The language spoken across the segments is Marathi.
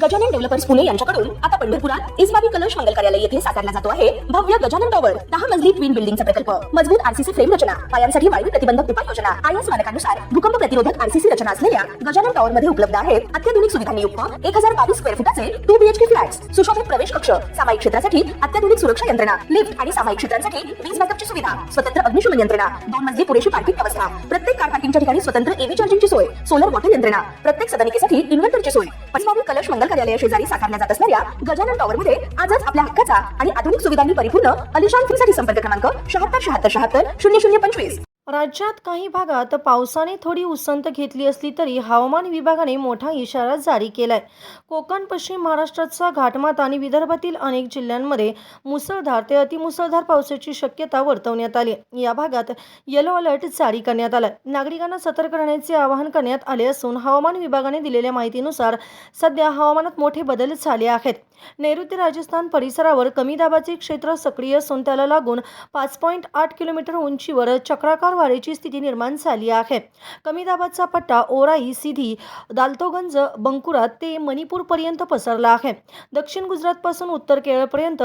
गजानन डेव्हलपर्स पुणे यांच्याकडून आता पंढरपुरात इस्बाबी कलश मंगल कार्यालय येथे साकारला जातो आहे भव्य गजानन टॉवर 10 मजली ट्विन बिल्डिंगचा प्रकल्प, मजबूत आरसीसी फ्रेम रचना, पायांसाठी वायू प्रतिबंधक उपाययोजना, आयएस मानकानुसार भूकंप प्रतिरोधक आरसीसी रचना असलेल्या गजानन टॉवर मध्ये उपलब्ध आहेत अत्याधुनिक सुविधांनी युक्त 1022 स्क्वेअर फुटाचे 2 बीएचके फ्लॅट्स, सुशोभित प्रवेश कक्ष, सामायिक क्षेत्रासाठी अत्याधुनिक सुरक्षा यंत्रणा, लिफ्ट आणि सामायिक क्षेत्रांसाठी वीज बॅकअपची सुविधा, स्वतंत्र अग्निशमन यंत्रणा, 2 मजली पुरेशी पार्किंग व्यवस्था, प्रत्येक कार पार्किंगच्या ठिकाणी स्वतंत्र एव्ही चार्जिंगची सोय, सोलर वॉटर यंत्रणा, प्रत्येक सदनिकेसाठी इन्व्हर्टरची सोय. इस्बाबी कलश मंगल कार्यालय शेजारी साकारल्या जात असणाऱ्या गजानन टॉवर मध्ये आजच आपल्या हक्काचा आणि आधुनिक सुविधांनी परिपूर्ण अलिशान फ्रीसाठी संपर्क क्रमांक 7676760025. राज्यात काही भागात पावसाने थोडी उसंत घेतली असली तरी हवामान विभागाने मोठा इशारा जारी केलाय. कोकण, पश्चिम महाराष्ट्राचा घाटमात आणि विदर्भातील अनेक जिल्ह्यांमध्ये मुसळधार ते अतिमुसळधार पावसाची शक्यता वर्तवण्यात आली. या भागात येलो अलर्ट जारी करण्यात आलाय. नागरिकांना सतर्क राहण्याचे आवाहन करण्यात आले असून हवामान विभागाने दिलेल्या माहितीनुसार सध्या हवामानात मोठे बदल झाले आहेत. नैऋत्य राजस्थान परिसरावर कमी दाबाचे क्षेत्र सक्रिय असून त्याला लागून 5.8 किलोमीटर उंचीवर चक्राकार वाऱ्याची स्थिती निर्माण झाली आहे. कमी दाबाचा पट्टा ओराई, सिधी, दाल्तोगंज, बंकुरा ते मणिपूर पर्यंत पसरला आहे. दक्षिण गुजरात पासून उत्तर केरळपर्यंत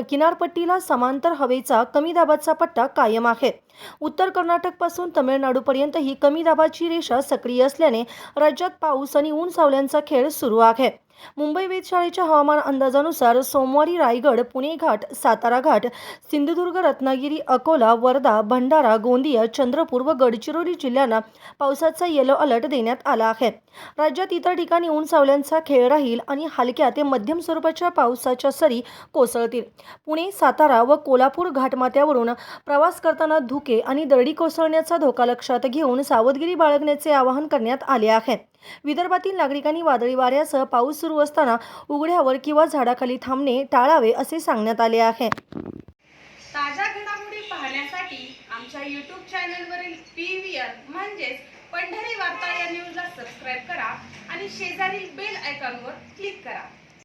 किनारपट्टीला समांतर हवेचा कमी दाबाचा पट्टा कायम आहे. उत्तर कर्नाटक पासून तमिळनाडूपर्यंत ही कमी दाबाची रेषा सक्रिय असल्याने राज्यात पाऊस आणि ऊन सावल्यांचा खेळ सुरू आहे. मुंबई वेधशाळेच्या हवामान अंदाजानुसार सोमवारी रायगड, पुणे घाट, सातारा घाट, सिंधुदुर्ग, रत्नागिरी, अकोला, वर्धा, भंडारा, गोंदिया, चंद्रपूर व गडचिरोली जिल्ह्यांना पावसाचा येलो अलर्ट देण्यात आला आहे. राज्यात इतर ठिकाणी ऊन सावल्यांचा खेळ राहील आणि हलक्या ते मध्यम स्वरूपाच्या पावसाच्या सरी कोसळतील. पुणे, सातारा व कोल्हापूर घाटमाथ्यावरून प्रवास करताना धुके आणि दरडी कोसळण्याचा धोका लक्षात घेऊन सावधगिरी बाळगण्याचे आवाहन करण्यात आले आहे. विदर्भातील नागरिकांनी वादळी वाऱ्यासह पाऊस सुरू असताना उघड्यावर किंवा झाडाखाली थांबणे टाळावे असे सांगण्यात आले आहे. ताज्या घडामोडी पाहण्यासाठी आमच्या YouTube चॅनलवरील PVR म्हणजेच पंढरी वार्ता या न्यूजला सबस्क्राईब करा आणि शेजारील बेल आयकॉनवर क्लिक करा.